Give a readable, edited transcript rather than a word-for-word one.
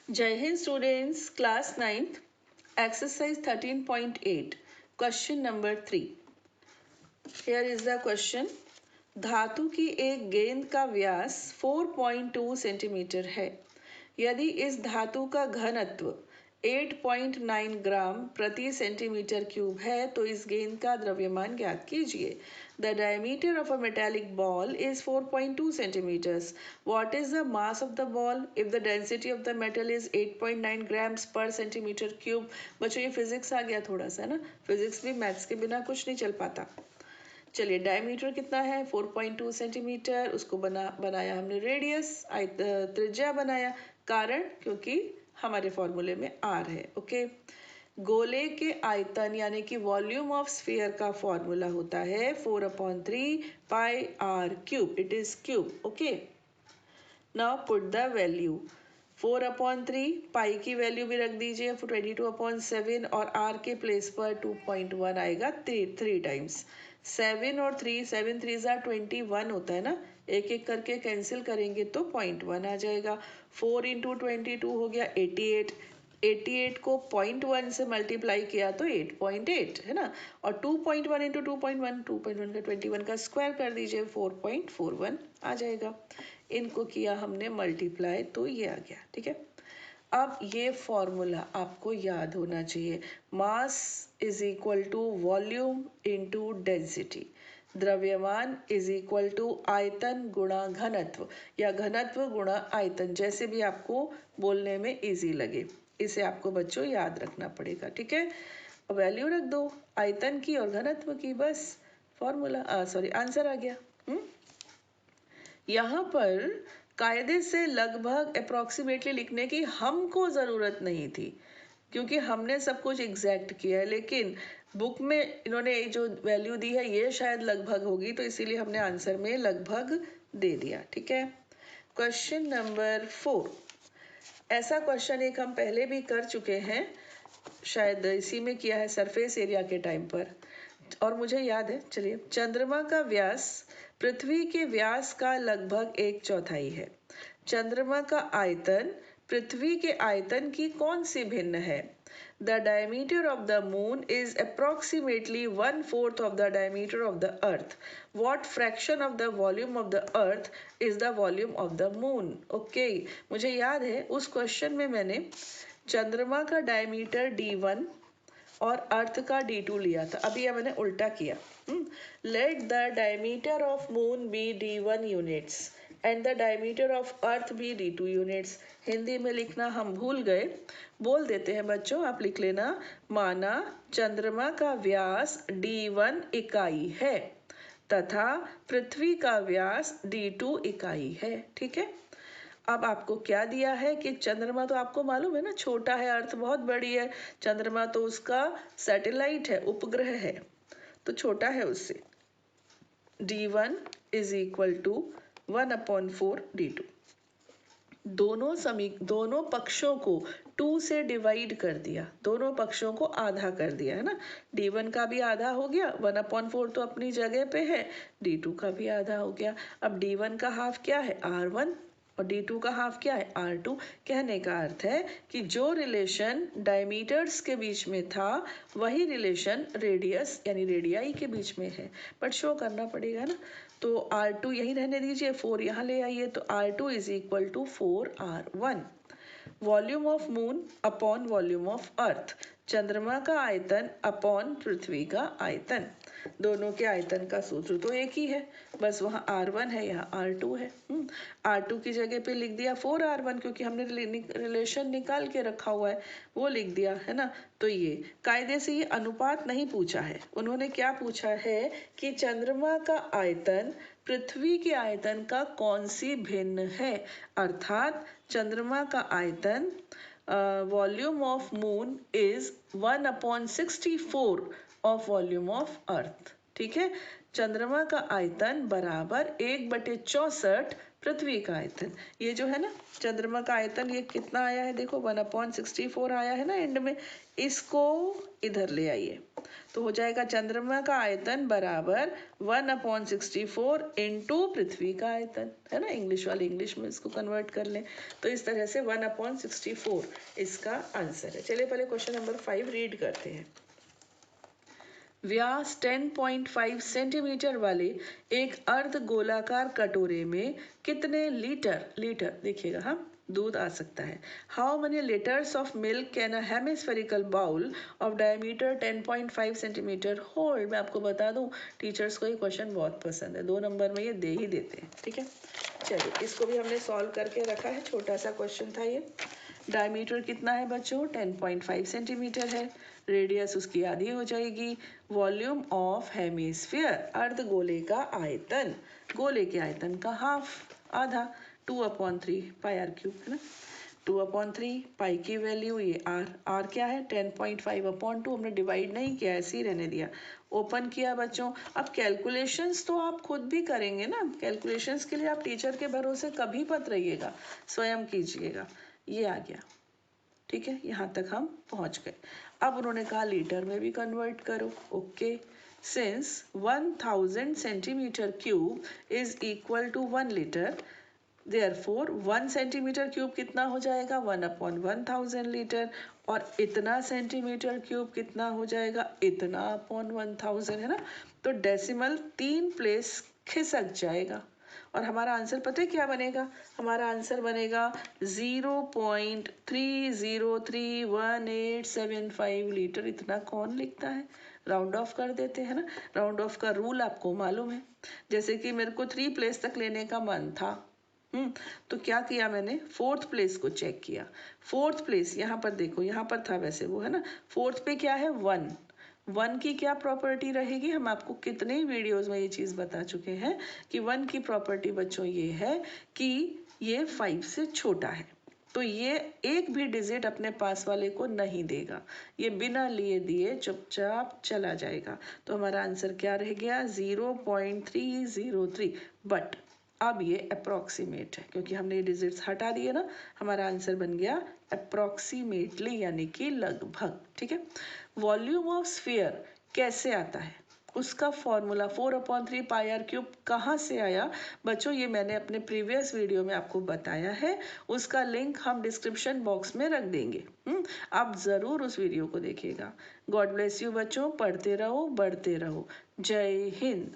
Jai Hind students, class 9th, exercise 13.8, question number 3. Here is the question. धातु की एक गेंद का व्यास 4.2 सेंटीमीटर है। यदि इस धातु का घनत्व 8.9 ग्राम प्रति सेंटीमीटर क्यूब है तो इस गेंद का द्रव्यमान ज्ञात कीजिए। The diameter of a metallic ball is 4.2 centimeters. What is the mass of the ball? If the density of the metal is 8.9 grams per centimeter cube. बच्चों ये फिजिक्स आ गया थोड़ा सा ना, फिजिक्स भी मैथ्स के बिना कुछ नहीं चल पाता। चलिए डायमीटर कितना है 4.2 सेंटीमीटर, उसको बनाया हमने रेडियस, त्रिज्या बनाया, कारण क्योंकि हमारे फॉर्मूले में आर है। ओके, गोले के आयतन यानी कि वॉल्यूम ऑफ स्फीयर का फॉर्मूला होता है 4/3 pi R cube, it is cube. Okay, now put the value 4/3, pi की वैल्यू भी रख दीजिए 22/7 और आर के प्लेस पर 2.1 आएगा 3 टाइम्स। 7 और 3, 7 3 21 होता है ना, एक एक करके कैंसिल करेंगे तो 0.1 आ जाएगा। 4 इंटू 22 हो गया 88, 88 को 0.1 से मल्टीप्लाई किया तो 8.8 है ना, और 2.1 इंटू 2.1, 2.1 का 21 का स्क्वायर कर दीजिए 4.41 आ जाएगा। इनको किया हमने मल्टीप्लाई तो ये आ गया। ठीक है, अब ये फॉर्मूला आपको याद होना चाहिए, mass is equal to volume into density. द्रव्यमान इज इक्वल टू आयतन गुणा घनत्व या घनत्व गुणा आयतन, जैसे भी आपको बोलने में इजी लगे, इसे आपको बच्चों याद रखना पड़ेगा। ठीक है, वैल्यू रख दो आयतन की और घनत्व की, बस फॉर्मूला आंसर आ गया। यहाँ पर कायदे से लगभग अप्रॉक्सीमेटली लिखने की हमको ज़रूरत नहीं थी क्योंकि हमने सब कुछ एग्जैक्ट किया है, लेकिन बुक में इन्होंने जो वैल्यू दी है ये शायद लगभग होगी, तो इसीलिए हमने आंसर में लगभग दे दिया। ठीक है, क्वेश्चन नंबर 4। ऐसा क्वेश्चन एक हम पहले भी कर चुके हैं, शायद इसी में किया है सरफेस एरिया के टाइम पर, और मुझे याद है। चलिए, चंद्रमा का व्यास पृथ्वी के व्यास का लगभग 1/4 है। चंद्रमा का आयतन पृथ्वी के आयतन की कौन सी भिन्न है? The diameter of the moon is approximately 1/4 of the diameter of the earth. What fraction of the volume of the earth is the volume of the moon? Okay, मुझे याद है उस क्वेश्चन में मैंने चंद्रमा का डायमीटर d1 और अर्थ का d2 लिया था। अभी यह मैंने उल्टा किया। Let the diameter of moon be d1 units and the diameter of earth be d2 units. Hindi में लिखना हम भूल गए, बोल देते हैं बच्चों, आप लिख लेना। माना चंद्रमा का व्यास d1 इकाई है तथा पृथ्वी का व्यास d2 इकाई है। ठीक है, अब आपको क्या दिया है कि चंद्रमा तो आपको मालूम है ना छोटा है, अर्थ बहुत बड़ी है, चंद्रमा तो उसका सैटेलाइट है, उपग्रह है, तो छोटा है उससे। d1 is equal to 1/4 d2। दोनों पक्षों को 2 से डिवाइड कर दिया, दोनों पक्षों को आधा कर दिया है ना। d1 का भी आधा हो गया, 1/4 तो अपनी जगह पे है, d2 का भी आधा हो गया। अब d1 का हाफ क्या है? r1 और d2 का हाफ क्या है? r2। कहने का अर्थ है कि जो रिलेशन डायमीटर्स के बीच में था वही रिलेशन रेडियस यानी रेडियाई के बीच में है, बट शो करना पड़ेगा ना, तो r2 यही रहने दीजिए, 4 यहाँ ले आइए, तो r2 is equal to 4r1। Volume of moon upon volume of earth, चंद्रमा का आयतन अपॉन पृथ्वी का आयतन, दोनों के आयतन का सूत्र तो एक ही है, बस वहाँ r1 है, यहाँ r2 है। r2 की जगह पे लिख दिया 4r1 क्योंकि हमने रिलेशन निकाल के रखा हुआ है, वो लिख दिया है ना। तो ये कायदे से ये अनुपात नहीं पूछा है, उन्होंने क्या पूछा है कि चंद्रमा का आयतन पृथ्वी के आयतन का कौन सी भिन्न है, अर्थात चंद्रमा का आयतन volume of moon is 1/64 of volume of अर्थ। ठीक है, चंद्रमा का आयतन बराबर 1/64 पृथ्वी का आयतन। ये जो है ना चंद्रमा का आयतन, ये कितना आया है देखो 1/64 आया है ना एंड में, इसको इधर ले आइए तो हो जाएगा चंद्रमा का आयतन बराबर 1/64 इंटू पृथ्वी का आयतन, है ना। इंग्लिश वाले इंग्लिश में इसको कन्वर्ट कर लें तो इस तरह से 1/64 इसका आंसर है। चलिए पहले क्वेश्चन नंबर 5 रीड करते हैं। व्यास 10.5 सेंटीमीटर वाले एक अर्ध गोलाकार कटोरे में कितने लीटर देखिएगा हाँ दूध आ सकता है। How many liters of milk can a hemispherical bowl of diameter 10.5 centimetre hold. मैं आपको बता दूं टीचर्स को ये क्वेश्चन बहुत पसंद है, 2 नंबर में ये दे ही देते हैं, ठीक है। चलिए इसको भी हमने सॉल्व करके रखा है, छोटा सा क्वेश्चन था ये। डायमीटर कितना है बच्चों 10.5 सेंटीमीटर है, रेडियस उसकी आधी हो जाएगी। वॉल्यूम ऑफ हेमिस्फीयर अर्ध गोले का आयतन, गोले के आयतन का हाफ आधा 2/3 पाई आर क्यूब है ना। 2/3 पाई की वैल्यू ये आर क्या है 10.5/2, हमने डिवाइड नहीं किया ऐसे ही रहने दिया। ओपन किया बच्चों। अब कैलकुलेशंस तो आप खुद भी करेंगे ना, कैलकुलेशंस के लिए आप टीचर के भरोसे कभी मत रहिएगा, स्वयं कीजिएगा। ये आ गया, ठीक है, यहाँ तक हम पहुँच गए। अब उन्होंने कहा लीटर में भी कन्वर्ट करो। Okay, since 1000 centimetre cube is equal to 1 litre, therefore 1 centimetre cube कितना हो जाएगा 1/1000 लीटर, और इतना सेंटीमीटर क्यूब कितना हो जाएगा इतना अपॉन 1000, है ना। तो डेसिमल 3 प्लेस खिसक जाएगा और हमारा आंसर पता है क्या बनेगा, हमारा आंसर बनेगा 0.3031875 लीटर। इतना कौन लिखता है, राउंड ऑफ कर देते हैं ना। राउंड ऑफ का रूल आपको मालूम है। जैसे कि मेरे को 3 प्लेस तक लेने का मन था, तो क्या किया मैंने 4th प्लेस को चेक किया। 4th प्लेस यहाँ पर देखो, यहाँ पर था वैसे वो, है ना। 4th पे क्या है 1 की क्या प्रॉपर्टी रहेगी, हम आपको कितने ही वीडियोस में ये चीज़ बता चुके हैं कि 1 की प्रॉपर्टी बच्चों ये है कि ये 5 से छोटा है, तो ये एक भी डिजिट अपने पास वाले को नहीं देगा, ये बिना लिए दिए चुपचाप चला जाएगा। तो हमारा आंसर क्या रह गया 0.303, बट अब ये अप्रॉक्सीमेट है क्योंकि हमने ये डिजिट्स हटा दिए ना, हमारा आंसर बन गया अप्रॉक्सीमेटली यानी कि लगभग, ठीक है। वॉल्यूम ऑफ स्फीयर कैसे आता है, उसका फॉर्मूला 4/3 पाई आर क्यूब कहाँ से आया बच्चों, ये मैंने अपने प्रीवियस वीडियो में आपको बताया है, उसका लिंक हम डिस्क्रिप्शन बॉक्स में रख देंगे। आप ज़रूर उस वीडियो को देखिएगा। गॉड ब्लेस यू बच्चों, पढ़ते रहो बढ़ते रहो। जय हिंद।